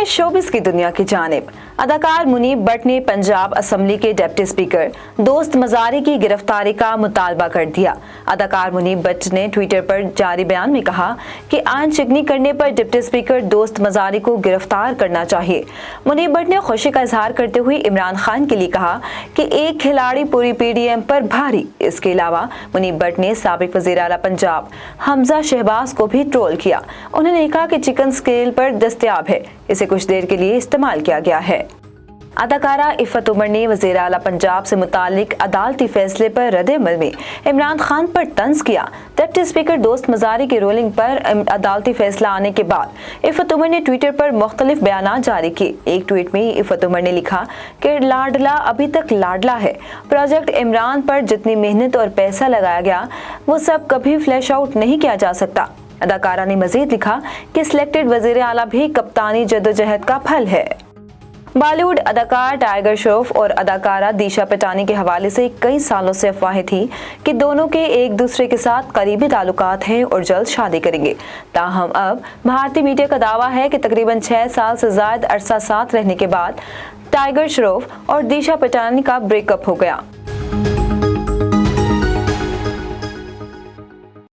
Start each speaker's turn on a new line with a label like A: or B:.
A: Showbiz की दुनिया की जानिब। अदाकार मुनीब भट्ट ने पंजाब असेंबली के डिप्टी स्पीकर दोस्त मजारी की गिरफ्तारी का मुतालबा कर दिया। अदाकार मुनीब भट्ट ने ट्विटर पर जारी बयान में कहा कि आइन शिकनी करने पर डिप्टी स्पीकर दोस्त मजारी को गिरफ्तार करना चाहिए। मुनीब भट्ट ने खुशी का इजहार करते हुए इमरान खान के लिए कहा कि एक खिलाड़ी पूरी पीडीएम पर भारी। इसके अलावा मुनीब भट्ट ने साबिक वज़ीर आला पंजाब हमजा शहबाज को भी ट्रोल किया। उन्होंने कहा कि चिकन स्केल पर दस्तयाब है, इसे कुछ देर के लिए इस्तेमाल किया गया है। अदाकारा इफ़त उमर ने वज़ीर आला पंजाब से मुतालिक अदालती फैसले पर रद्द-ए-अमल में इमरान खान पर तंज किया। डिप्टी स्पीकर दोस्त मजारी की रोलिंग पर अदालती फैसला आने के बाद इफ़त उमर ने ट्विटर पर मुख्तलिफ बयान जारी किए। एक ट्वीट में इफ़त उमर ने लिखा कि लाडला अभी तक लाडला है। प्रोजेक्ट इमरान पर जितनी मेहनत और पैसा लगाया गया वो सब कभी फ्लैश आउट नहीं किया जा सकता। अदाकारा ने मजीद लिखा कि सिलेक्टेड वज़ीर आला भी कप्तानी जद्दोजहद का फल है। बॉलीवुड अदाकार टाइगर श्रॉफ और अदाकारा दिशा पटानी के हवाले से कई सालों से अफवाहें थी कि दोनों के एक दूसरे के साथ करीबी ताल्लुकात हैं और जल्द शादी करेंगे। ताहम अब भारतीय मीडिया का दावा है कि तकरीबन 6 साल से ज्यादा अरसा साथ रहने के बाद टाइगर श्रॉफ और दिशा पटानी का ब्रेकअप हो गया।